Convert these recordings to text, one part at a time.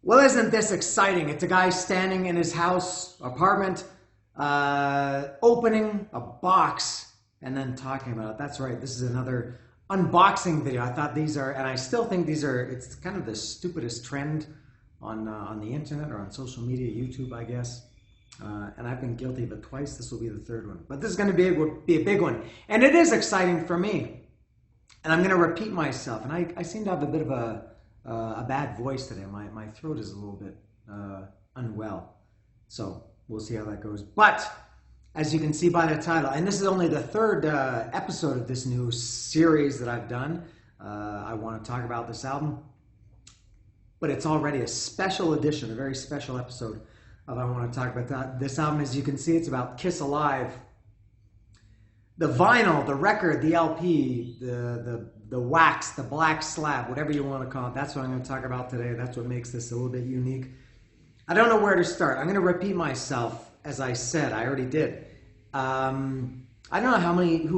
Well, isn't this exciting? It's a guy standing in his house, apartment, opening a box and then talking about it. That's right. This is another unboxing video. I thought these are, and I still think these are, it's kind of the stupidest trend on the internet or on social media, YouTube, I guess. And I've been guilty of it twice. This will be the third one. But this is going to be a big one. And it is exciting for me. And I'm going to repeat myself. And I seem to have a bit of a bad voice today. My throat is a little bit unwell. So we'll see how that goes. But as you can see by the title, and this is only the third episode of this new series that I've done. I want to talk about this album. But it's already a special edition, a very special episode of I want to talk about that. This album, as you can see, it's about Kiss Alive. The vinyl, the record, the LP, the wax, the black slab, whatever you want to call it. That's what I'm going to talk about today. That's what makes this a little bit unique. I don't know where to start. I'm going to repeat myself, as I said. I already did. I don't know how many,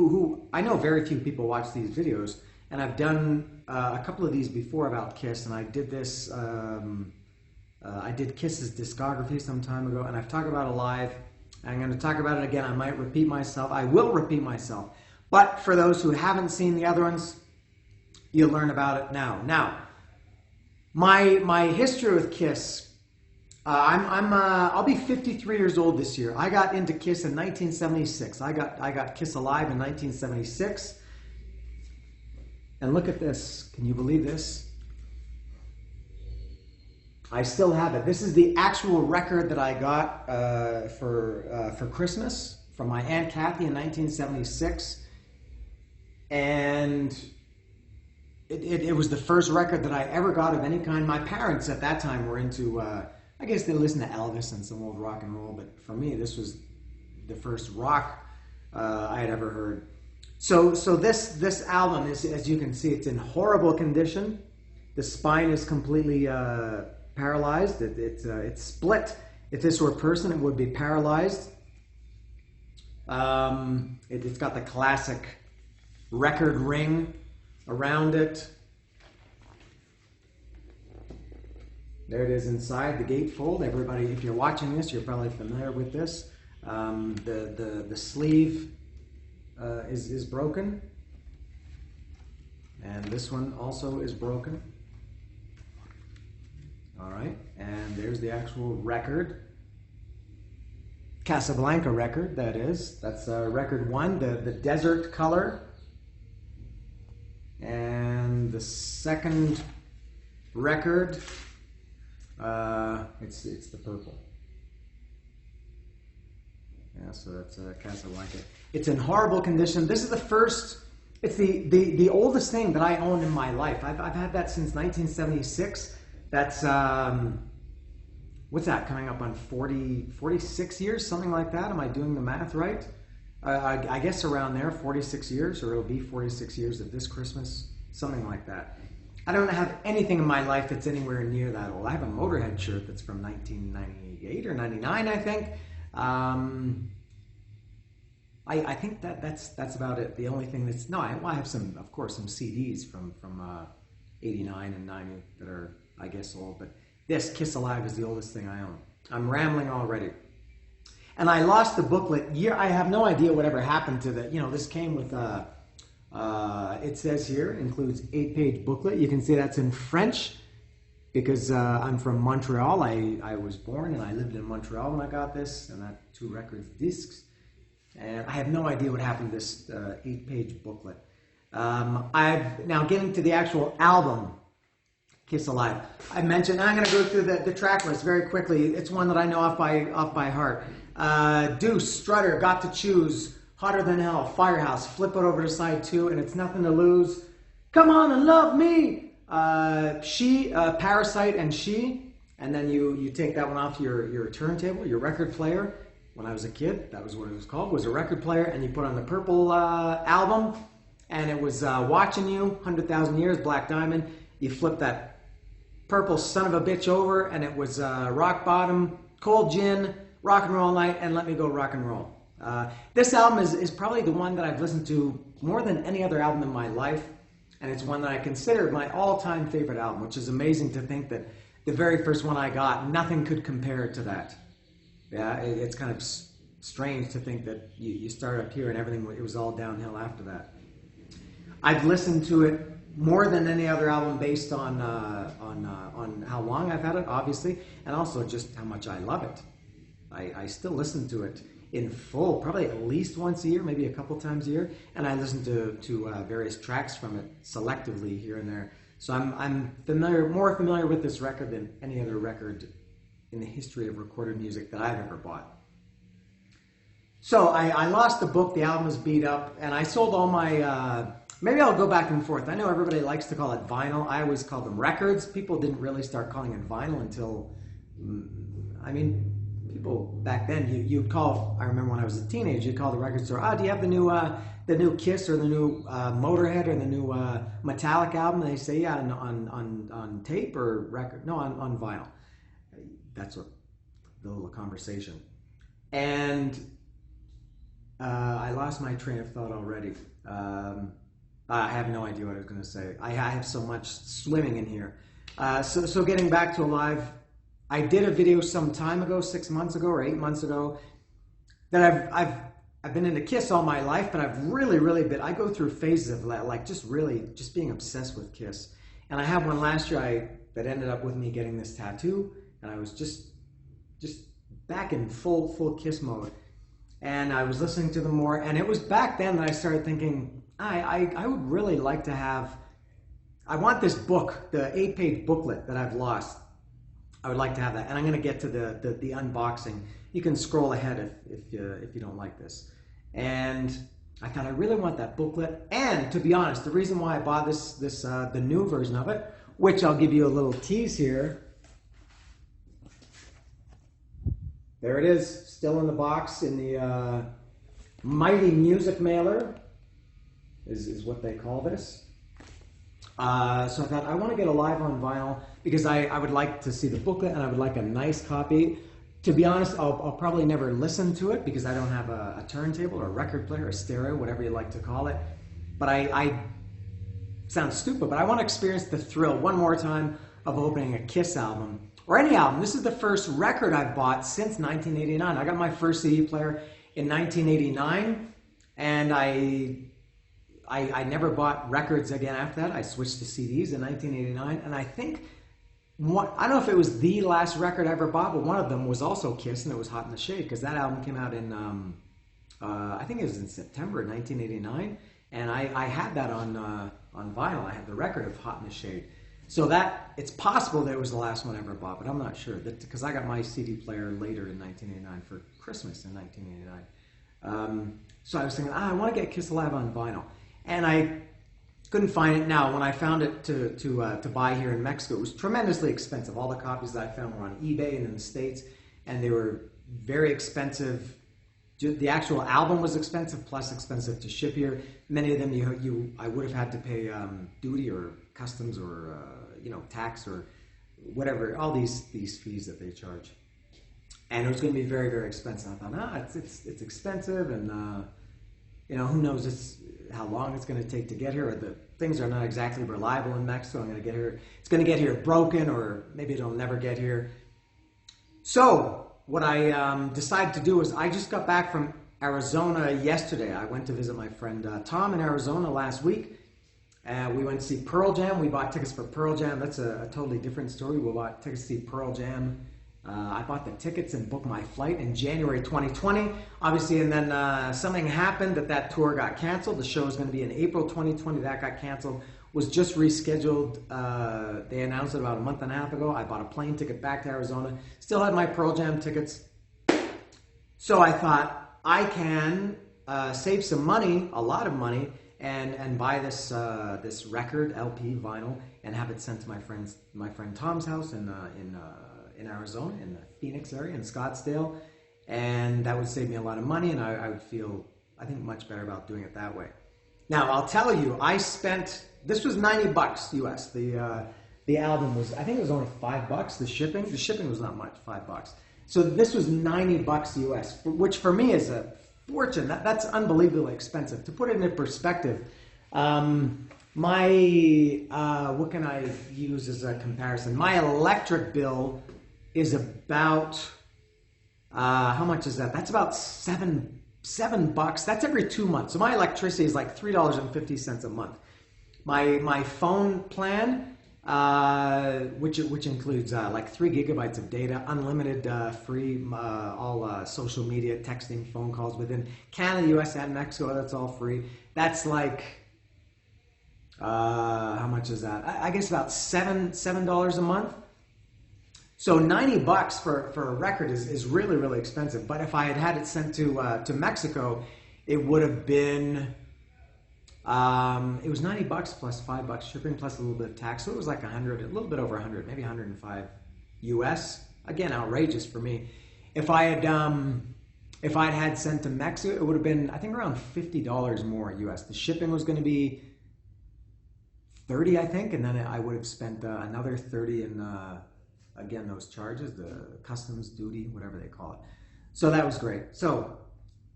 I know very few people watch these videos, and I've done a couple of these before about Kiss, and I did this, I did Kiss's discography some time ago, and I've talked about it live. I'm going to talk about it again. I might repeat myself. I will repeat myself. But for those who haven't seen the other ones, you'll learn about it now. Now, my history with Kiss, I'll be 53 years old this year. I got into Kiss in 1976. I got Kiss Alive in 1976. And look at this. Can you believe this? I still have it. This is the actual record that I got for Christmas from my Aunt Kathy in 1976. And it was the first record that I ever got of any kind. My parents at that time were into, I guess they listened to Elvis and some old rock and roll, but for me this was the first rock I had ever heard. So this album is, as you can see, it's in horrible condition. The spine is completely paralyzed. It's split. If this were a person, it would be paralyzed. It's got the classic record ring around it. There it is inside the gatefold. Everybody, if you're watching this, you're probably familiar with this. The sleeve is broken, and this one also is broken. All right, and there's the actual record. Casablanca record, that is. That's record one, the desert color. And the second record, it's the purple. Yeah, so that's Casablanca. It's in horrible condition. This is the first, it's the oldest thing that I own in my life. I've had that since 1976. That's, what's that, coming up on 46 years, something like that? Am I doing the math right? I guess around there, 46 years, or it'll be 46 years of this Christmas, something like that. I don't have anything in my life that's anywhere near that old. I have a Motorhead shirt that's from 1998 or 99, I think. I think that's about it. The only thing that's, no, I have some, of course, some CDs from 89 and 90 that are, I guess, old, but this Kiss Alive is the oldest thing I own. I'm rambling already. And I lost the booklet. I have no idea whatever happened to the, this came with, it says here, includes 8-page booklet. You can see that's in French because I'm from Montreal. I was born and I lived in Montreal when I got this, and that 2 records discs. And I have no idea what happened to this 8-page booklet. Now getting to the actual album, Kiss Alive. I mentioned, I'm going to go through the track list very quickly. It's one that I know off by heart. Deuce, Strutter, Got to Choose, Hotter Than Hell, Firehouse, Flip It Over to Side 2, and It's Nothing to Lose. Come On and Love Me. She, Parasite and She, and then you take that one off your turntable, your record player. When I was a kid, that was what it was called, was a record player, and you put on the Purple album, and it was Watching You, 100,000 Years, Black Diamond. You flip that Purple son of a bitch over, and it was Rock Bottom, Cold Gin, Rock and Roll Night, and Let Me Go Rock and Roll. This album is probably the one that I've listened to more than any other album in my life, and it's one that I consider my all-time favorite album, which is amazing to think that the very first one I got, nothing could compare to that. Yeah, it's kind of strange to think that you start up here and everything, it was all downhill after that. I've listened to it more than any other album based on how long I've had it, obviously, and also just how much I love it. I still listen to it in full, probably at least once a year, maybe a couple times a year, and I listen to various tracks from it selectively here and there. So I'm more familiar with this record than any other record in the history of recorded music that I've ever bought. So I lost the book, the album was beat up, and I sold all my, maybe I'll go back and forth. I know everybody likes to call it vinyl. I always call them records. People didn't really start calling it vinyl until, I mean, people back then, you'd call, I remember when I was a teenager, you'd call the record store, do you have the new Kiss or the new Motorhead or the new Metallic album? And they say, yeah, on tape or record? No, on vinyl. That's what the little conversation. And I lost my train of thought already. I have no idea what I was going to say. I have so much swimming in here. So getting back to Alive, I did a video some time ago, 6 months ago or 8 months ago, that I've been into Kiss all my life, but I've really been, I go through phases of like just being obsessed with Kiss. And I had one last year that ended up with me getting this tattoo, and I was just back in full Kiss mode. And I was listening to them more, and it was back then that I started thinking, I would really like to have, I want this book, the 8-page booklet that I've lost. I would like to have that, and I'm going to get to the unboxing. You can scroll ahead if you don't like this. And I thought I really want that booklet. And to be honest, the reason why I bought the new version of it, which I'll give you a little tease here. There it is, still in the box in the Mighty Music Mailer, is what they call this. So I thought I want to get Alive on vinyl because I would like to see the booklet and I would like a nice copy. To be honest, I'll probably never listen to it because I don't have a turntable or a record player or a stereo, whatever you like to call it. But I sound stupid, but I want to experience the thrill one more time of opening a Kiss album or any album. This is the first record I've bought since 1989. I got my first CD player in 1989, and I never bought records again after that. I switched to CDs in 1989, and I think, I don't know if it was the last record I ever bought, but one of them was also Kiss, and it was Hot in the Shade, because that album came out in, I think it was in September of 1989, and I had that on vinyl. I had the record of Hot in the Shade. So it's possible that it was the last one I ever bought, but I'm not sure, because I got my CD player later in 1989 for Christmas in 1989. So I was thinking, I want to get Kiss Alive on vinyl. And I couldn't find it. Now, when I found it to buy here in Mexico, it was tremendously expensive. All the copies that I found were on eBay and in the States, and they were very expensive. The actual album was expensive, plus expensive to ship here. Many of them I would have had to pay duty or customs or tax or whatever, all these fees that they charge. And it was going to be very expensive. I thought, it's expensive, and who knows how long it's going to take to get here, or the things are not exactly reliable in Mexico. I'm going to get here, it's going to get here broken, or maybe it'll never get here. So what I decided to do is, I just got back from Arizona yesterday. I went to visit my friend Tom in Arizona last week. We went to see Pearl Jam. We bought tickets for Pearl Jam. That's a totally different story. We bought tickets to see Pearl Jam. I bought the tickets and booked my flight in January 2020, obviously, and then something happened that tour got canceled. The show was going to be in April 2020. That got canceled. Was just rescheduled. They announced it about a month and a half ago. I bought a plane ticket back to Arizona. Still had my Pearl Jam tickets. So I thought I can save some money, a lot of money, and buy this record, LP, vinyl, and have it sent to my friend Tom's house in Arizona, in the Phoenix area, in Scottsdale, and that would save me a lot of money, and I would feel, I think, much better about doing it that way. Now, I'll tell you, this was $90 US. The album was, I think it was only $5. The shipping was not much, $5. So this was $90 US, which for me is a fortune. That's unbelievably expensive. To put it into perspective, My, what can I use as a comparison? My electric bill is about, how much is that? That's about $7. That's every 2 months. So my electricity is like $3.50 a month. My phone plan, which includes like 3 gigabytes of data, unlimited free, all social media, texting, phone calls within Canada, US, and Mexico. That's all free. That's like, how much is that? I guess about $7 a month. So $90 for a record is really, really expensive. But if I had it sent to Mexico, it would have been, it was $90 plus $5 shipping plus a little bit of tax. So it was like 100, a little bit over 100, maybe 105 US. Again, outrageous for me. If I'd had sent to Mexico, it would have been, I think, around $50 more US. The shipping was going to be 30, I think, and then I would have spent another 30 in again, those charges, the customs duty, whatever they call it. So that was great. So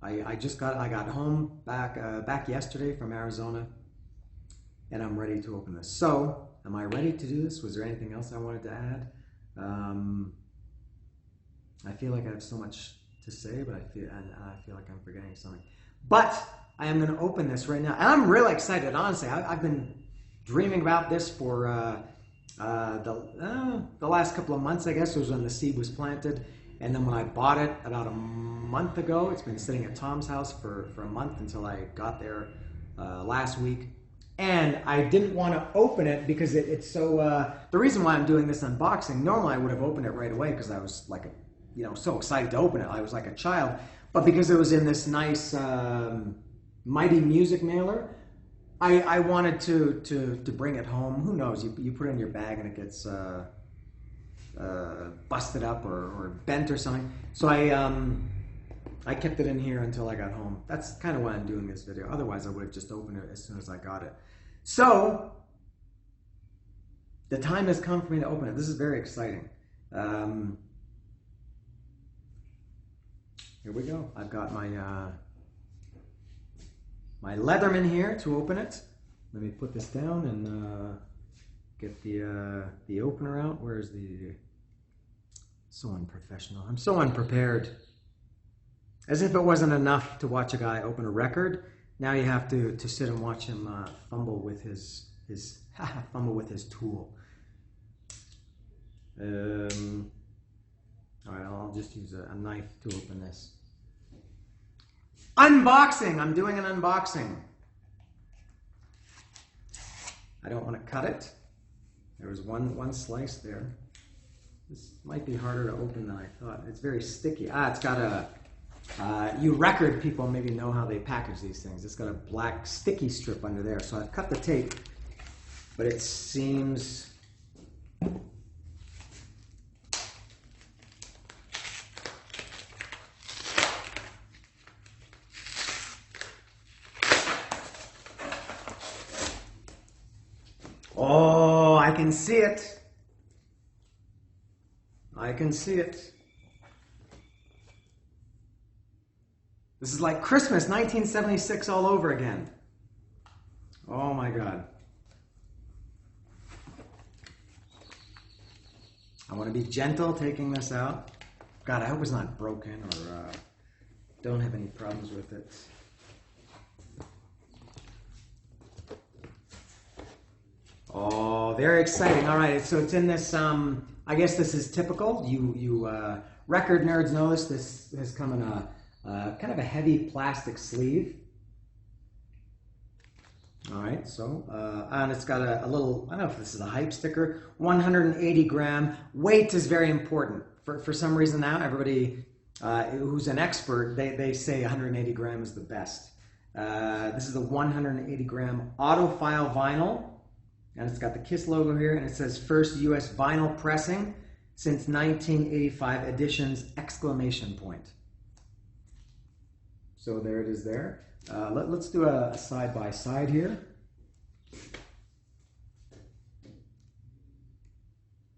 I got home back yesterday from Arizona, and I'm ready to open this. So am I ready to do this? Was there anything else I wanted to add? I feel like I have so much to say, but I feel like I'm forgetting something. But I am going to open this right now, and I'm really excited. Honestly, I've been dreaming about this for the last couple of months, I guess. It was when the seed was planted. And then when I bought it about a month ago, it's been sitting at Tom's house for a month until I got there last week. And I didn't want to open it because it's so, the reason why I'm doing this unboxing, normally I would have opened it right away because I was like, so excited to open it. I was like a child. But because it was in this nice Mighty Music mailer, I wanted to bring it home. Who knows? You put it in your bag and it gets busted up or bent or something. So I kept it in here until I got home. That's kind of why I'm doing this video. Otherwise, I would have just opened it as soon as I got it. So the time has come for me to open it. This is very exciting. Here we go. I've got my my Leatherman here to open it. Let me put this down and get the opener out. Where's the... So unprofessional. I'm so unprepared. As if it wasn't enough to watch a guy open a record. Now you have to sit and watch him fumble with his fumble with his tool. All right, I'll just use a knife to open this. Unboxing! I'm doing an unboxing. I don't want to cut it. There was one slice there. This might be harder to open than I thought. It's very sticky. It's got a... you record people maybe know how they package these things. It's got a black sticky strip under there. So I've cut the tape, but it seems... Oh, I can see it. I can see it. This is like Christmas 1976 all over again. Oh my God. I want to be gentle taking this out. God, I hope it's not broken or don't have any problems with it. Oh, very exciting. All right, so it's in this, I guess this is typical. You record nerds know this. This has come in a kind of a heavy plastic sleeve. All right, so, and it's got a little, I don't know if this is a hype sticker, 180 gram. Weight is very important. For some reason now, everybody who's an expert, they say 180 gram is the best. This is a 180 gram autofile vinyl. And it's got the KISS logo here, and it says first U.S. vinyl pressing since 1985 editions, exclamation point. So there it is there. Let's do a side-by-side here.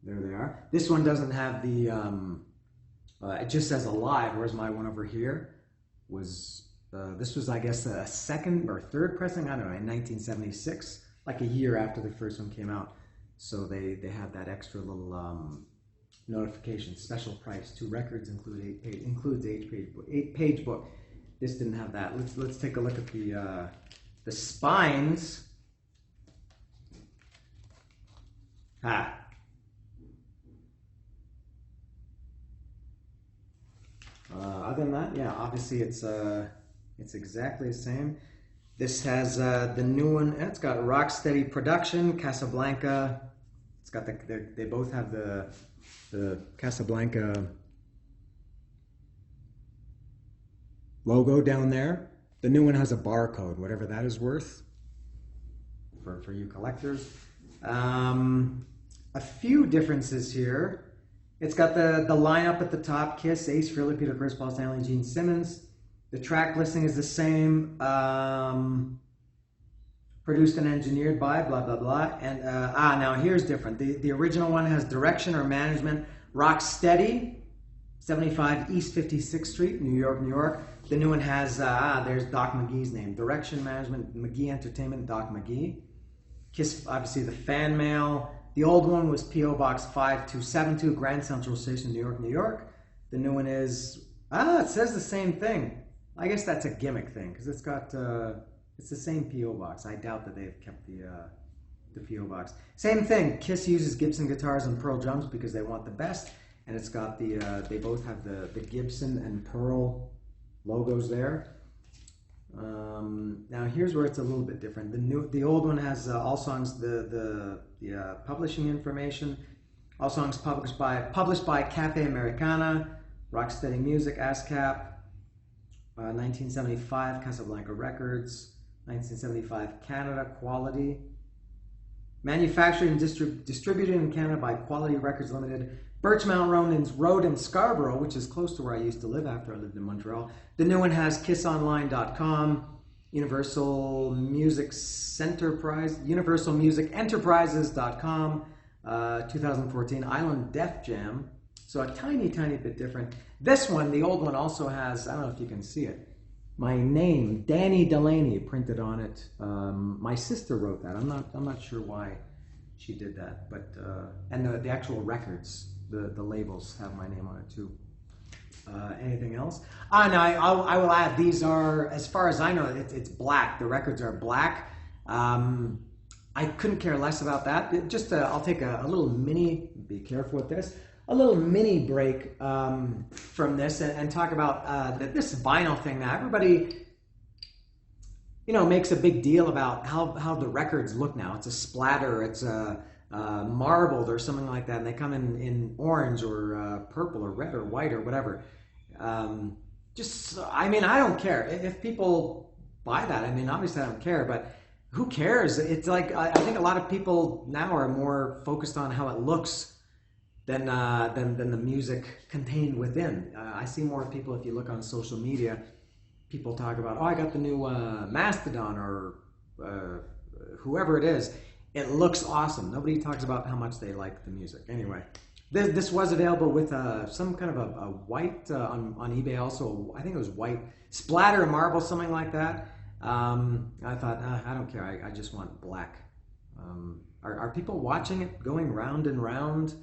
There they are. This one doesn't have the, it just says alive, whereas my one over here was, this was, I guess, a second or third pressing, I don't know, in 1976. like a year after the first one came out. So they had that extra little notification, special price. 2 records includes 8-page book. This didn't have that. Let's take a look at the spines. Other than that, yeah, obviously it's exactly the same. This has the new one. It's got Rocksteady Production, Casablanca. It's got they both have the Casablanca logo down there. The new one has a barcode, whatever that is worth for you collectors. A few differences here. It's got the lineup at the top: Kiss, Ace Frehley, Peter Criss, Paul Stanley, Gene Simmons. The track listing is the same. Produced and engineered by blah blah blah. And now here's different. The original one has direction or management, Rocksteady, 75 East 56th Street, New York, New York. The new one has there's Doc McGee's name. Direction, management, McGee Entertainment, Doc McGee. Kiss, obviously the fan mail. The old one was P.O. Box 5272, Grand Central Station, New York, New York. The new one is, it says the same thing. I guess that's a gimmick thing, because it's got, it's the same P.O. Box. I doubt that they've kept the P.O. Box. Same thing, Kiss uses Gibson guitars and Pearl drums because they want the best. And it's got they both have the Gibson and Pearl logos there. Now here's where it's a little bit different. The old one has all songs, the publishing information, all songs published by Cafe Americana, Rocksteady Music, ASCAP, 1975 Casablanca Records, 1975 Canada Quality, manufactured and distributed in Canada by Quality Records Limited, Birchmount Road in Scarborough, which is close to where I used to live after I lived in Montreal. The new one has kissonline.com, Universal Music Enterprises.com, 2014 Island Def Jam. So a tiny bit different. This one, the old one, also has, I don't know if you can see it, my name, Danny Delaney, printed on it. My sister wrote that. I'm not sure why she did that, but and the actual records, the labels have my name on it too. Anything else? No, I will add, these are, as far as I know, it's black. The records are black. I couldn't care less about that. I'll take a little mini, be careful with this, a little mini break from this and talk about this vinyl thing now. Everybody, makes a big deal about how the records look now. It's a splatter, it's a marbled or something like that, and they come in orange or purple or red or white or whatever. I don't care. If people buy that, obviously I don't care, but who cares? It's like, I think a lot of people now are more focused on how it looks than the music contained within. I see more people, if you look on social media, people talk about, I got the new Mastodon or whoever it is. It looks awesome. Nobody talks about how much they like the music. Anyway, this was available with some kind of a white on eBay also. I think it was white splatter marble, something like that. I thought, I don't care. I just want black. Are people watching it going round and round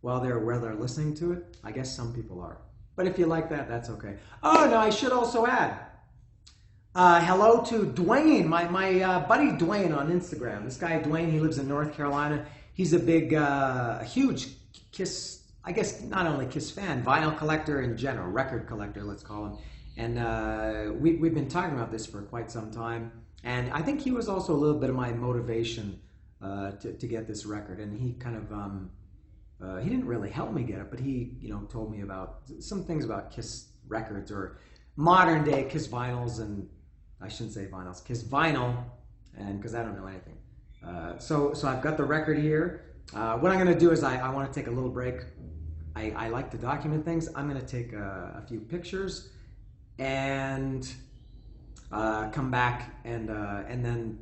while they're listening to it? I guess some people are. But if you like that, that's okay. Oh, no, I should also add. Hello to Dwayne, my buddy Dwayne on Instagram. This guy Dwayne, he lives in North Carolina. He's a big, huge Kiss, I guess not only Kiss fan, vinyl collector in general, record collector, let's call him. And we've been talking about this for quite some time. And I think he was also a little bit of my motivation to get this record. And he kind of, he didn't really help me get it, but he, told me about some things about Kiss records or modern day Kiss vinyls, and I shouldn't say vinyls, Kiss vinyl, and because I don't know anything. So I've got the record here. What I'm going to do is I want to take a little break. I like to document things. I'm going to take a few pictures and come back and then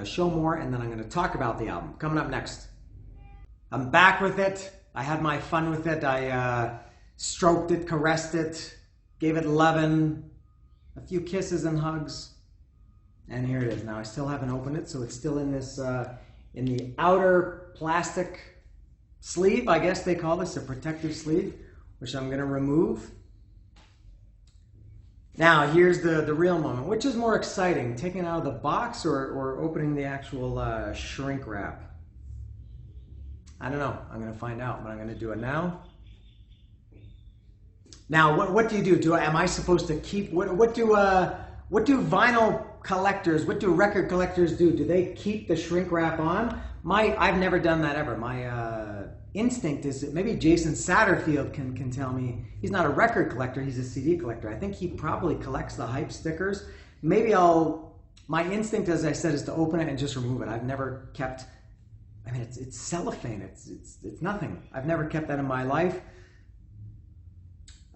show more, and then I'm going to talk about the album. Coming up next. I'm back with it. I had my fun with it. I stroked it, caressed it, gave it lovin', a few kisses and hugs. And here it is. Now I still haven't opened it, so it's still in this, in the outer plastic sleeve, I guess they call this, a protective sleeve, which I'm going to remove. Now here's the real moment. Which is more exciting, taking it out of the box or opening the actual shrink wrap? I don't know. I'm going to find out, but I'm going to do it now. Now, what do you do? Am I supposed to keep, what do vinyl collectors, what do record collectors do? Do they keep the shrink wrap on? I've never done that ever. My instinct is that maybe Jason Satterfield can tell me. He's not a record collector, he's a CD collector. I think he probably collects the hype stickers. Maybe my instinct, as I said, is to open it and just remove it. I've never kept, I mean, it's cellophane, it's nothing. I've never kept that in my life.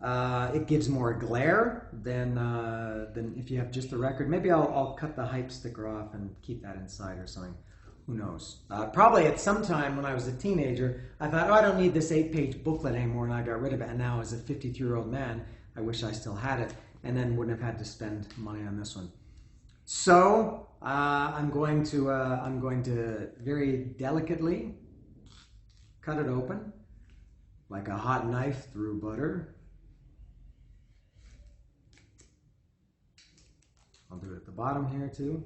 It gives more glare than if you have just the record. Maybe I'll cut the hype sticker off and keep that inside or something. Who knows? Probably at some time when I was a teenager, I thought, oh, I don't need this 8-page booklet anymore, and I got rid of it. And now as a 52-year-old man, I wish I still had it, and then wouldn't have had to spend money on this one. So I'm going to very delicately cut it open like a hot knife through butter. I'll do it at the bottom here too.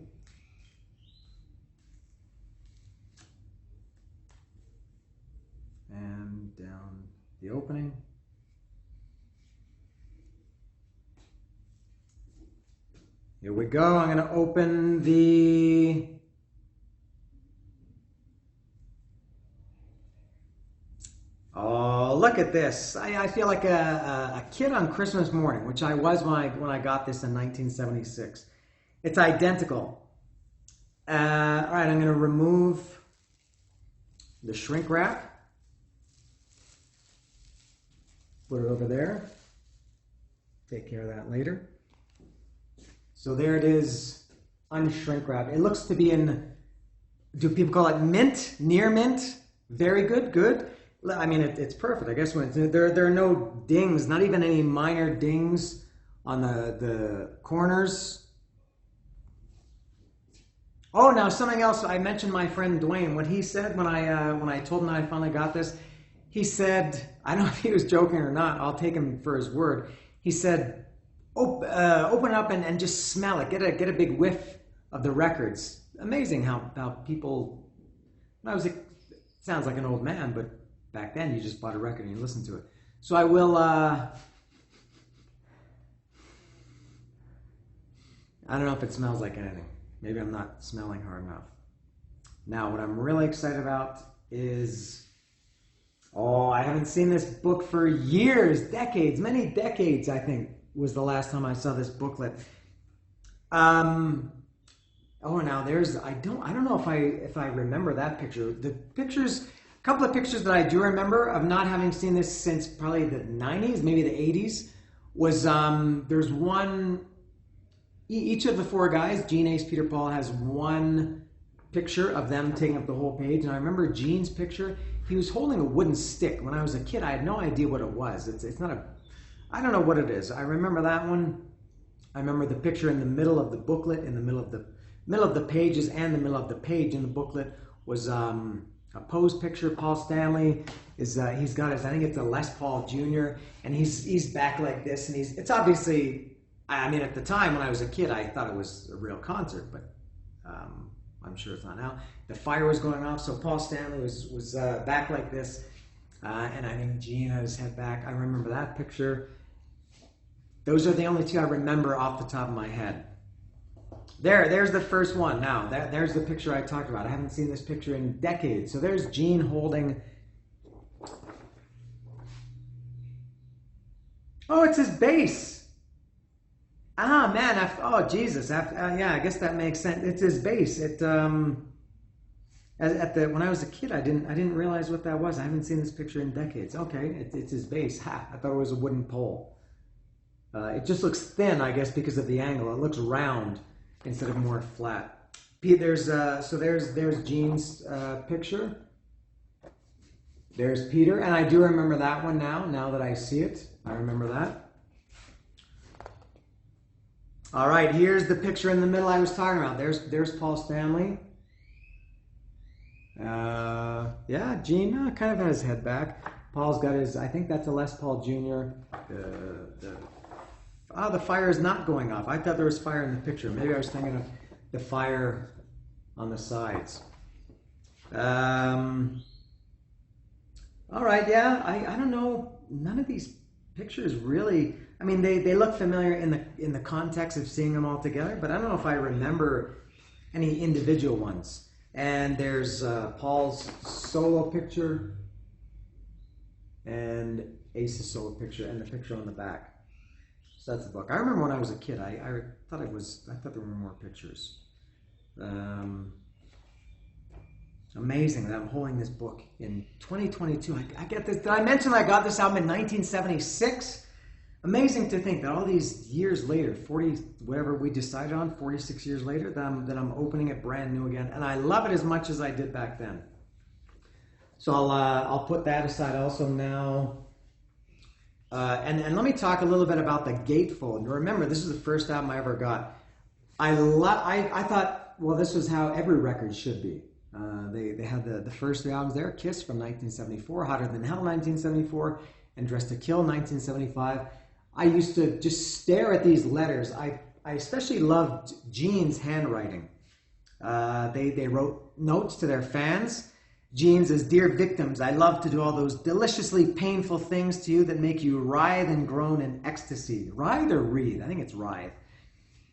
And down the opening. Here we go. I'm going to open the oh, look at this. I feel like a kid on Christmas morning, which I was when I got this in 1976. It's identical. All right, I'm going to remove the shrink wrap. Put it over there. Take care of that later. So there it is, unshrink wrap. It looks to be in, do people call it mint? Near mint? Very good, good. I mean, it's perfect. I guess when there are no dings, not even any minor dings on the corners. Oh, now something else. I mentioned my friend Dwayne. What he said when I told him that I finally got this, he said, I don't know if he was joking or not. I'll take him for his word. He said, open it up and just smell it. Get a big whiff of the records. Amazing how people. Sounds like an old man, but back then you just bought a record and you listened to it. So I will. I don't know if it smells like anything. Maybe I'm not smelling hard enough. Now, what I'm really excited about is, I haven't seen this book for years, decades, many decades, I think, was the last time I saw this booklet. Now there's, I don't know if I remember that picture. The pictures, a couple of pictures that I do remember of not having seen this since probably the 90s, maybe the 80s, was, there's one. Each of the four guys, Gene, Ace, Peter, Paul, has one picture of them taking up the whole page. And I remember Gene's picture, he was holding a wooden stick. When I was a kid, I had no idea what it was. It's not I don't know what it is. I remember that one. I remember the picture in the middle of the booklet, in the middle of the pages and the middle of the page in the booklet was a pose picture. Paul Stanley is, he's got his, I think it's a Les Paul Jr., and he's back like this, and it's obviously, I mean, at the time when I was a kid, I thought it was a real concert, but I'm sure it's not now. The fire was going off, so Paul Stanley was back like this, and I think Gene had his head back. I remember that picture. Those are the only two I remember off the top of my head. There's the first one. Now, there's the picture I talked about. I haven't seen this picture in decades. So there's Gene holding. Oh, it's his bass. Ah, man. Oh, Jesus. Yeah, I guess that makes sense. It's his bass. When I was a kid, I didn't realize what that was. I haven't seen this picture in decades. Okay, it's his bass. Ha! I thought it was a wooden pole. It just looks thin, I guess, because of the angle. It looks round instead of more flat. There's Gene's picture. There's Peter, and I do remember that one now that I see it. I remember that. All right, here's the picture in the middle I was talking about. There's Paul Stanley. Yeah, Gene kind of has his head back. Paul's got his, I think that's a Les Paul Jr. The fire is not going off. I thought there was fire in the picture. Maybe I was thinking of the fire on the sides. All right, yeah, I don't know. None of these pictures really, I mean, they look familiar in the context of seeing them all together, but I don't know if I remember any individual ones. And there's Paul's solo picture and Ace's solo picture and the picture on the back. So that's the book. I remember when I was a kid, I thought there were more pictures. Amazing that I'm holding this book in 2022. I get this. Did I mention I got this album in 1976? Amazing to think that all these years later, 40, whatever we decided on, 46 years later, that I'm opening it brand new again. And I love it as much as I did back then. So I'll put that aside also now. And let me talk a little bit about the Gatefold. Remember, this is the first album I ever got. I thought, well, this was how every record should be. They had the first three albums there, Kiss from 1974, Hotter Than Hell 1974, and Dressed to Kill 1975. I used to just stare at these letters. I especially loved Gene's handwriting. They wrote notes to their fans. Gene says, "Dear victims, I love to do all those deliciously painful things to you that make you writhe and groan in ecstasy." Writhe or wreathe? I think it's writhe.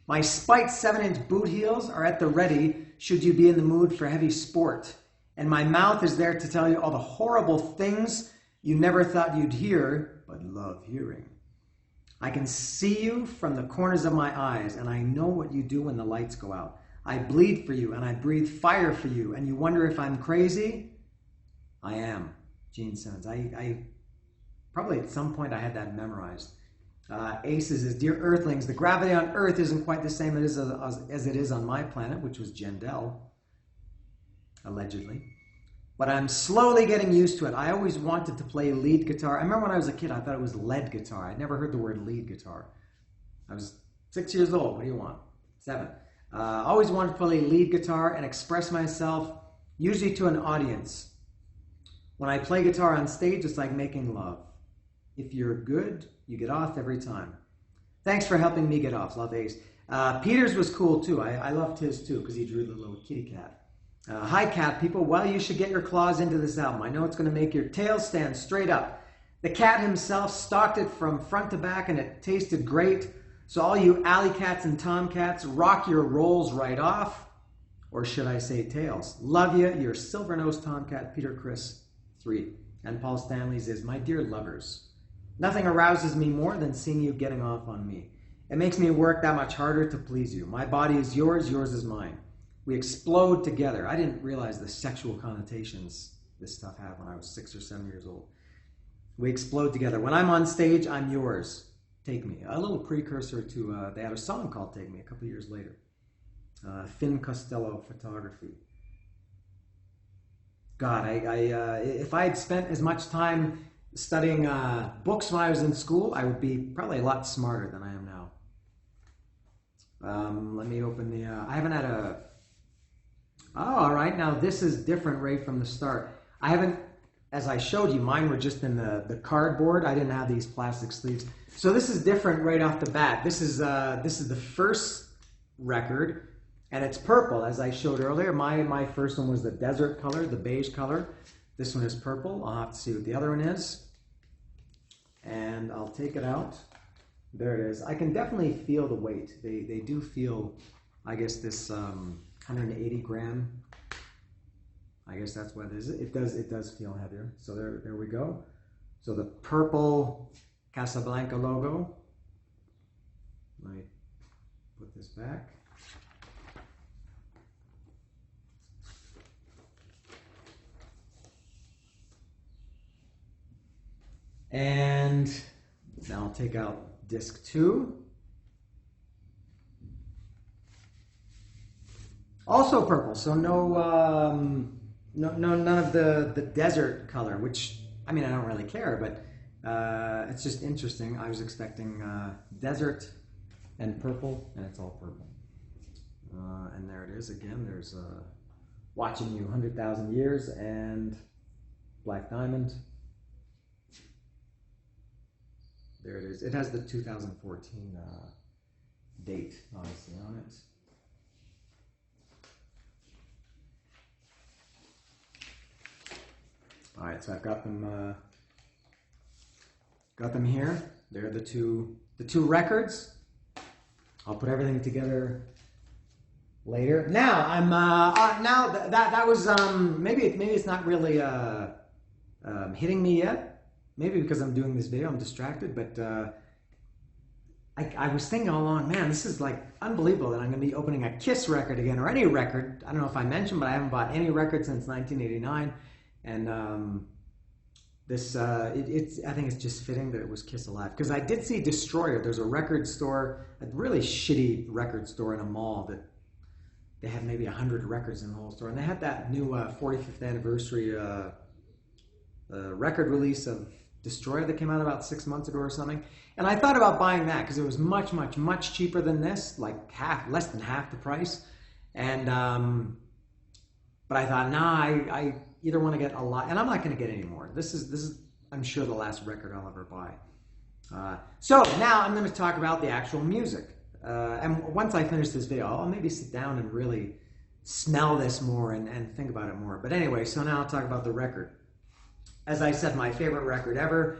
My spiked 7-inch boot heels are at the ready should you be in the mood for heavy sport. And my mouth is there to tell you all the horrible things you never thought you'd hear, but love hearing. I can see you from the corners of my eyes, and I know what you do when the lights go out. I bleed for you, and I breathe fire for you, and you wonder if I'm crazy? I am. Gene Simmons. I probably at some point I had that memorized. Aces is, "Dear Earthlings, the gravity on Earth isn't quite the same as it is on my planet," which was Jendel, allegedly. "But I'm slowly getting used to it. I always wanted to play lead guitar." I remember when I was a kid, I thought it was lead guitar. I'd never heard the word lead guitar. I was 6 years old. What do you want? 7. Always wanted to play lead guitar and express myself, usually to an audience. When I play guitar on stage, it's like making love. If you're good, you get off every time. Thanks for helping me get off. Love, Ace. Peter's was cool too. I loved his too because he drew the little kitty cat. Hi, cat people. Well, you should get your claws into this album. I know it's going to make your tail stand straight up. The cat himself stalked it from front to back and it tasted great. So all you alley cats and tomcats, rock your rolls right off. Or should I say tails? Love you, your silver-nosed tomcat, Peter Chris 3. And Paul Stanley's is, "My dear lovers, nothing arouses me more than seeing you getting off on me. It makes me work that much harder to please you. My body is yours, yours is mine. We explode together." I didn't realize the sexual connotations this stuff had when I was 6 or 7 years old. "We explode together. When I'm on stage, I'm yours. Take me." A little precursor to, they had a song called "Take Me" a couple years later. Finn Costello photography. God, if I had spent as much time studying books when I was in school, I would be probably a lot smarter than I am now. Let me open the, I haven't had a, oh, all right, now this is different right from the start. I haven't, as I showed you, mine were just in the cardboard. I didn't have these plastic sleeves. So this is different right off the bat. This is the first record, and it's purple, as I showed earlier. My first one was the desert color, the beige color. This one is purple. I'll have to see what the other one is. And I'll take it out. There it is. I can definitely feel the weight. They do feel, I guess, this 180 gram. I guess that's what it is. It does feel heavier. So there we go. So the purple Casablanca logo. Let me put this back. And now I'll take out disc 2. Also purple, so none of the desert color, which, I mean, I don't really care, but it's just interesting. I was expecting desert and purple, and it's all purple. And there it is again. There's Watching You, 100,000 Years, and Black Diamond. There it is. It has the 2014 date, obviously, on it. All right, so I've got them here. They're the two records. I'll put everything together later. Now I'm now that was maybe it's not really hitting me yet. Maybe because I'm doing this video, I'm distracted. But I was thinking all along, man, this is like unbelievable that I'm going to be opening a Kiss record again, or any record. I don't know if I mentioned, but I haven't bought any record since 1989. And this, I think it's just fitting that it was Kiss Alive. Because I did see Destroyer. There's a record store, a really shitty record store in a mall that they had maybe 100 records in the whole store. And they had that new 45th anniversary record release of Destroyer that came out about 6 months ago or something. And I thought about buying that because it was much, much, much cheaper than this, like less than half the price. And, but I thought, nah, I either want to get a lot, and I'm not going to get any more. This is, I'm sure, the last record I'll ever buy. So now I'm going to talk about the actual music. And once I finish this video, I'll maybe sit down and really smell this more and think about it more. But anyway, so now I'll talk about the record. As I said, my favorite record ever.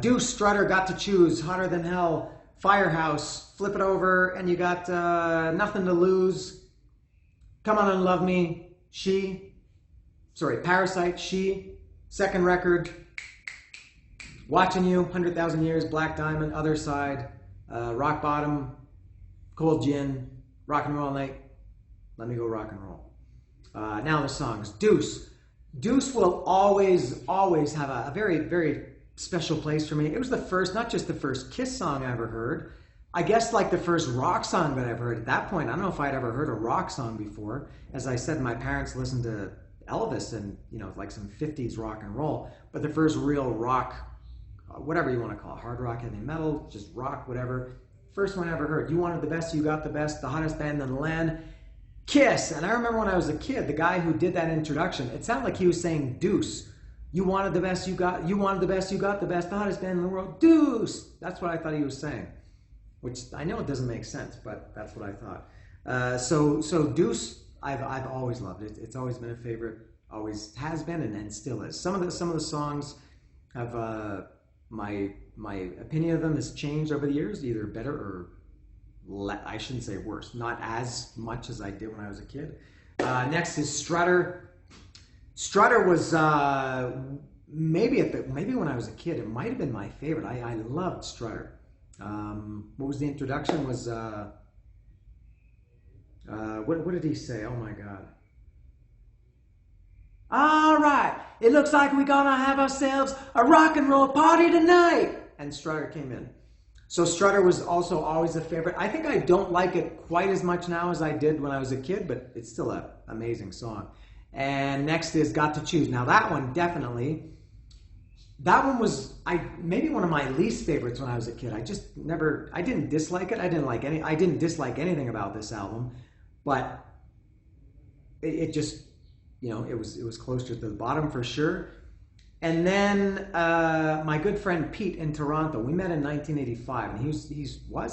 Deuce, Strutter, Got to Choose, Hotter Than Hell, Firehouse, Flip It Over, and you got Nothing to Lose, Come On and Love Me, Parasite, second record, Watching You, 100,000 Years, Black Diamond, Other Side, Rock Bottom, Cold Gin, Rock and Roll Night, Let Me Go Rock and Roll. Now the songs. Deuce. Deuce will always have a very, very special place for me. It was the first, not just the first Kiss song I ever heard, I guess like the first rock song that I've heard. At that point, I don't know if I'd ever heard a rock song before. As I said, my parents listened to Elvis and, you know, like some 50s rock and roll. But the first real rock, whatever you want to call it, hard rock, heavy metal, just rock, whatever. First one I ever heard. You Wanted the Best, You Got the Best, the hottest band in the land, Kiss. And I remember when I was a kid, the guy who did that introduction, it sounded like he was saying Deuce. You wanted the best, you wanted the best, you got the best, the hottest band in the world, Deuce. That's what I thought he was saying. Which I know it doesn't make sense, but that's what I thought. So Deuce, I've always loved it. It's always been a favorite, always has been, and still is. Some of the songs have my opinion of them has changed over the years, either better or I shouldn't say worse, not as much as I did when I was a kid. Next is Strutter. Strutter was maybe when I was a kid, it might have been my favorite. I loved Strutter. What was the introduction? Was what did he say? Oh my God! All right, it looks like we're gonna have ourselves a rock and roll party tonight. And Strutter came in. So Strutter was also always a favorite. I think I don't like it quite as much now as I did when I was a kid, but it's still an amazing song. And next is Got to Choose. Now that one definitely. That one was maybe one of my least favorites when I was a kid. I didn't dislike it. I didn't dislike anything about this album, but it just, you know, it was closer to the bottom for sure. And then my good friend Pete in Toronto, we met in 1985, and he was,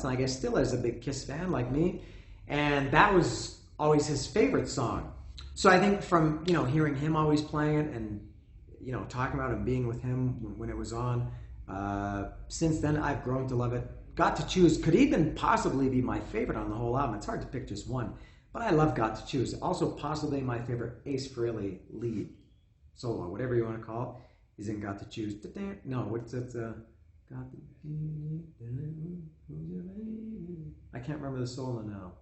and I guess still is, a big Kiss fan like me, and that was always his favorite song. So I think from, you know, hearing him always playing it and, you know, talking about it and being with him when it was on, since then I've grown to love it. Got to Choose could even possibly be my favorite on the whole album. It's hard to pick just one, but I love Got to Choose. Also possibly my favorite Ace Frehley lead solo, whatever you want to call it, is in Got to Choose. No, what's it? I can't remember the solo now.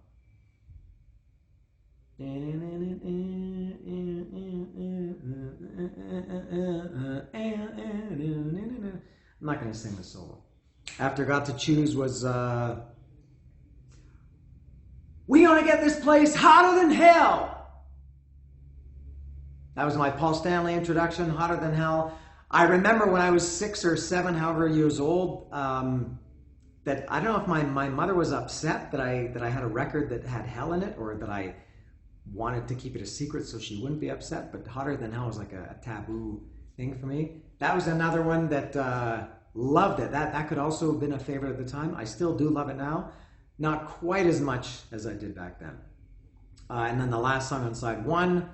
I'm not going to sing the solo. After Got to Choose was We Gonna Get This Place Hotter Than Hell. That was my Paul Stanley introduction, Hotter Than Hell. I remember when I was 6 or 7, however years old, that I don't know if my mother was upset that I had a record that had hell in it, or that I wanted to keep it a secret so she wouldn't be upset. But Hotter Than Hell was like a taboo thing for me. That was another one that loved it. That could also have been a favorite at the time. I still do love it now, not quite as much as I did back then. And then the last song on side one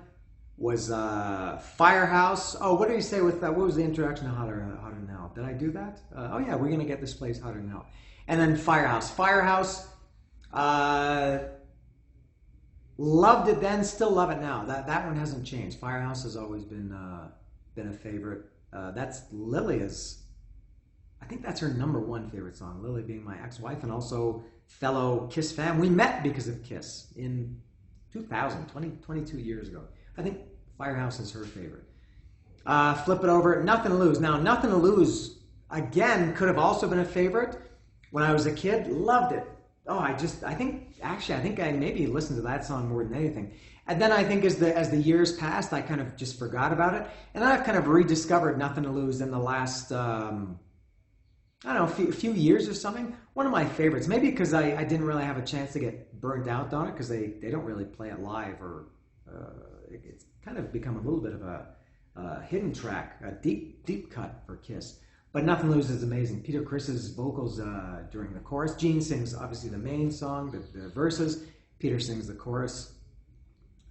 was Firehouse. Oh, what did he say with that? What was the introduction to Hotter Than Hell? Did I do that? Oh yeah, we're gonna get this place hotter than hell. And then Firehouse. Firehouse, loved it then, still love it now. That one hasn't changed. Firehouse has always been a favorite. That's Lilia's. I think that's her #1 favorite song. Lily being my ex-wife and also fellow Kiss fan. We met because of Kiss in 2000, 22 years ago. I think Firehouse is her favorite. Flip it over. Nothing to Lose. Now, Nothing to Lose, again, could have also been a favorite. When I was a kid, loved it. Oh, I think I maybe listened to that song more than anything. And then I think as the years passed, I kind of just forgot about it. And then I've kind of rediscovered Nothing to Lose in the last, I don't know, a few years or something. One of my favorites, maybe because I didn't really have a chance to get burnt out on it, because they don't really play it live, or it's kind of become a little bit of a hidden track, a deep cut for Kiss. But Nothing to Lose is amazing. Peter Criss's vocals during the chorus. Gene sings obviously the main song, the verses. Peter sings the chorus.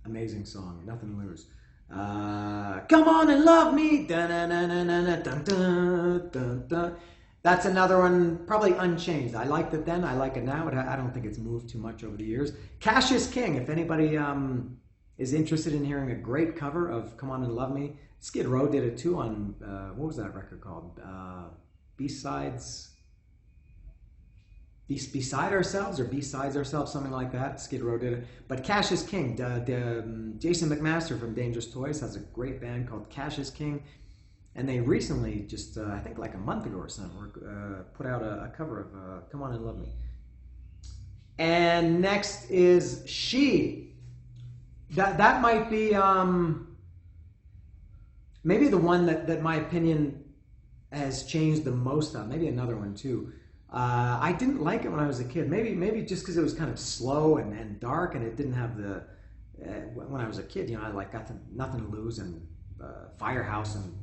Amazing song, Nothing to Lose. Come On and Love Me. Dun, dun, dun, dun, dun, dun, dun, dun, dun. That's another one, probably unchanged. I liked it then, I like it now. I don't think it's moved too much over the years. Cash is King. If anybody is interested in hearing a great cover of Come On and Love Me, Skid Row did it too on, what was that record called? B-Sides? Beside Ourselves, or B-Sides Ourselves, something like that. Skid Row did it. But Cash is King. Jason McMaster from Dangerous Toys has a great band called Cash is King. And they recently, just I think like a month ago or something, put out a cover of Come On and Love Me. And next is She. That might be maybe the one that my opinion has changed the most on. Maybe another one too. I didn't like it when I was a kid. Maybe just because it was kind of slow and dark, and it didn't have the. When I was a kid, I got Nothing to Lose and Firehouse and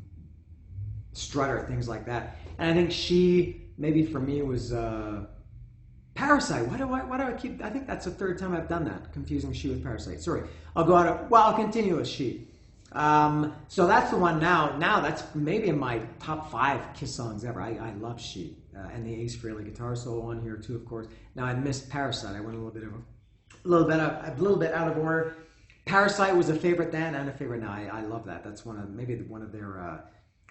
Strutter, things like that. And I think She, maybe for me, was Parasite. Why do I keep? I think that's the third time I've done that, confusing She with Parasite. Sorry, I'll continue with She. So that's the one now. Now that's maybe in my top 5 Kiss songs ever. I love She, and the Ace Frehley guitar solo on here too, of course. Now I missed Parasite. I went a little bit out of order. Parasite was a favorite then and a favorite now. I love that. That's one of their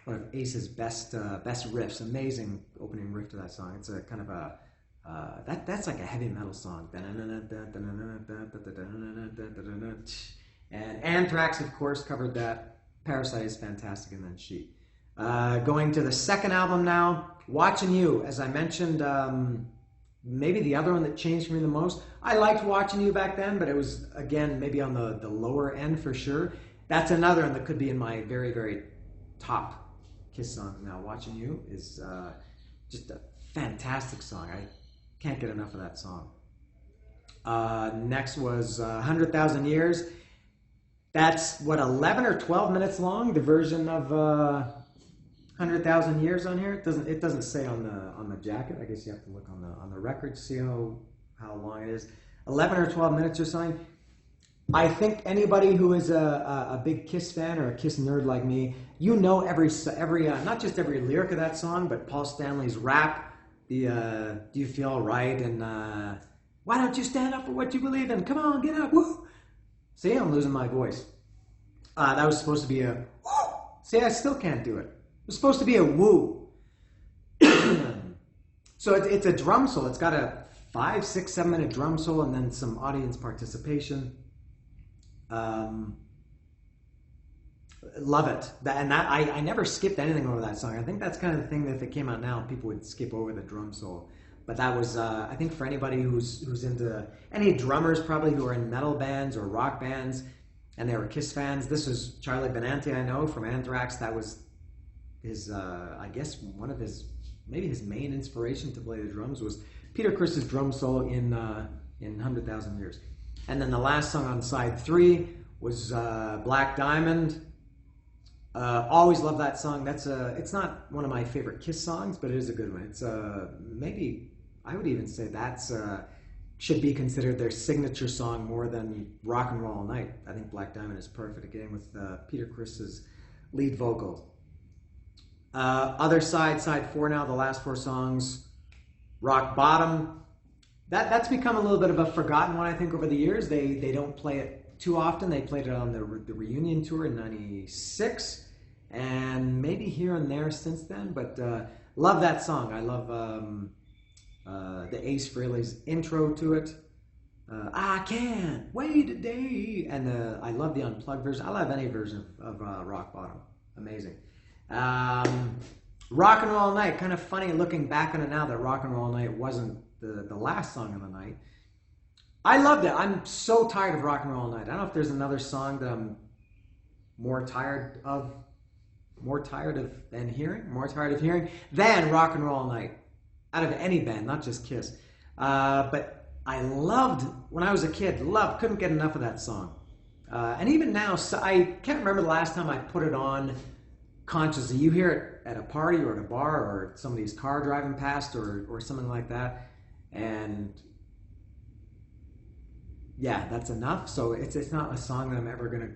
one of Ace's best riffs. Amazing opening riff to that song. It's a kind of a that's like a heavy metal song. And Anthrax, of course, covered that. Parasite is fantastic, and then She. Going to the second album now, Watching You. As I mentioned, maybe the other one that changed for me the most. I liked Watching You back then, but it was, again, maybe on the lower end for sure. That's another one that could be in my very, very top Kiss songs now. Watching You is just a fantastic song. I can't get enough of that song. Next was 100,000 Years. That's, 11 or 12 minutes long, the version of 100,000 Years on here. It doesn't say on the jacket. I guess you have to look on the record to see how long it is. 11 or 12 minutes or something. I think anybody who is a big Kiss fan or a Kiss nerd like me, every not just every lyric of that song, but Paul Stanley's rap, the Do You Feel Right, and why don't you stand up for what you believe in? Come on, get up, woo! See, I'm losing my voice. That was supposed to be a woo! See, I still can't do it. It was supposed to be a woo. So it's a drum solo. It's got a 5, 6, 7 minute drum solo and then some audience participation. Love it. I never skipped anything over that song. I think that's kind of the thing that if it came out now, people would skip over the drum solo. But that was, I think for anybody who's into, any drummers probably who are in metal bands or rock bands, and they were Kiss fans. This was Charlie Benante, I know, from Anthrax. That was his, I guess, one of his maybe his main inspiration to play the drums was Peter Criss's drum solo in 100,000 Years. And then the last song on side 3 was Black Diamond. Always love that song. It's not one of my favorite Kiss songs, but it is a good one. It's maybe, I would even say that's should be considered their signature song more than Rock and Roll All Night. I think Black Diamond is perfect, again, with Peter Criss's lead vocals. Other side 4 now, the last 4 songs. Rock Bottom. That's become a little bit of a forgotten one, I think, over the years. They don't play it too often. They played it on the reunion tour in '96, and maybe here and there since then, but love that song. I love the Ace Frehley's intro to it. I can't wait a day. And I love the unplugged version. I love any version of Rock Bottom. Amazing. Rock and Roll All Night. Kind of funny looking back on it now that Rock and Roll All Night wasn't the last song of the night. I loved it. I'm so tired of Rock and Roll All Night. I don't know if there's another song that I'm more tired of hearing than Rock and Roll All Night. Out of any band, not just Kiss. But I loved, when I was a kid, couldn't get enough of that song. And even now, so I can't remember the last time I put it on consciously. You hear it at a party or at a bar or somebody's car driving past or something like that. And yeah, that's enough. So it's not a song that I'm ever going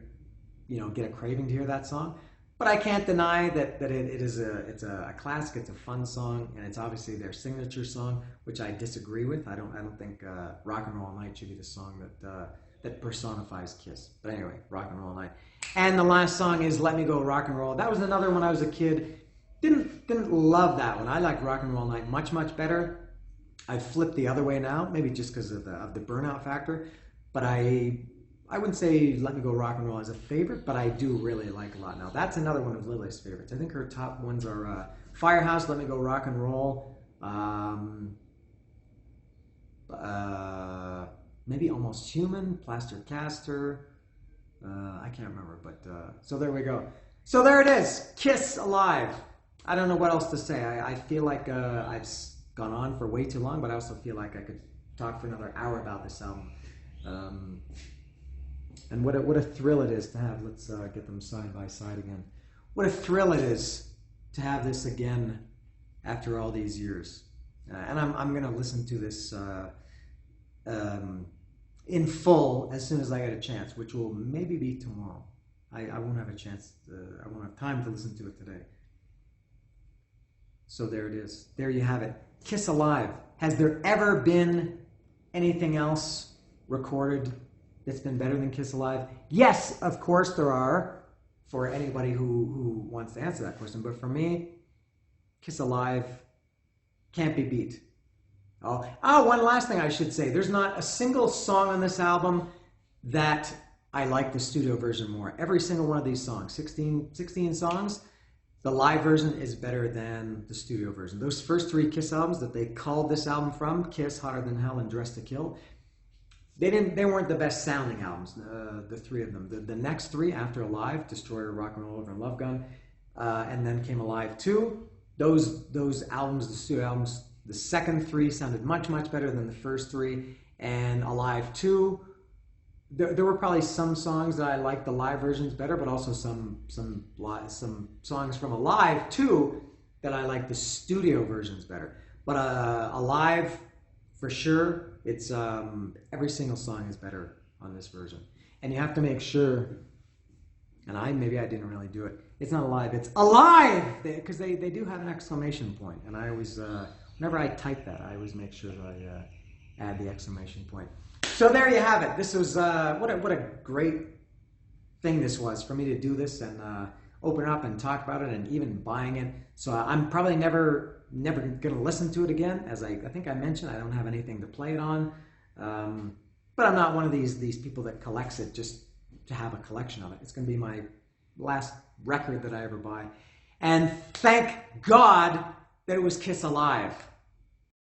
to, get a craving to hear that song. But I can't deny that it's a classic. It's a fun song, and it's obviously their signature song, which I disagree with. I don't think Rock and Roll All Night should be the song that personifies Kiss. But anyway, Rock and Roll All Night. And the last song is Let Me Go Rock and Roll. That was another one when I was a kid. Didn't love that one. I liked Rock and Roll All Night much better. I've flipped the other way now, maybe just because of the burnout factor. But I wouldn't say Let Me Go Rock and Roll as a favorite, but I do really like a lot now. That's another one of Lily's favorites. I think her top ones are Firehouse, Let Me Go Rock and Roll, maybe Almost Human, Plaster Caster. I can't remember, but so there we go. So there it is, Kiss Alive. I don't know what else to say. I feel like I've gone on for way too long, but I also feel like I could talk for another hour about this album. And what a thrill it is to have, let's get them side by side again. What a thrill it is to have this again after all these years. And I'm going to listen to this in full as soon as I get a chance, which will maybe be tomorrow. I won't have a chance, I won't have time to listen to it today. So there it is. There you have it. Kiss Alive. Has there ever been anything else recorded that's been better than Kiss Alive? Yes, of course there are, for anybody who wants to answer that question. But for me, Kiss Alive can't be beat. Oh, one last thing I should say. There's not a single song on this album that I like the studio version more. Every single one of these songs, 16 songs, the live version is better than the studio version. Those first 3 Kiss albums that they called this album from, Kiss, Hotter Than Hell, and Dressed to Kill, they weren't the best sounding albums, the 3 of them. The next 3 after Alive, Destroyer, Rock and Roll Over, and Love Gun, and then came Alive 2. Those albums, the studio albums, the second 3 sounded much better than the first 3. And Alive 2, there were probably some songs that I liked the live versions better, but also some songs from Alive 2 that I like the studio versions better. But Alive, for sure, it's every single song is better on this version. And you have to make sure, and maybe I didn't really do it. It's not Alive, it's Alive! Because they do have an exclamation point. And I always, whenever I type that, I always make sure that I add the exclamation point. So there you have it. This was, what a great thing this was for me to do this and open it up and talk about it and even buying it. So I'm probably never going to listen to it again. As I think I mentioned, I don't have anything to play it on. But I'm not one of these people that collects it just to have a collection of it. It's going to be my last record that I ever buy. And thank God that it was Kiss Alive.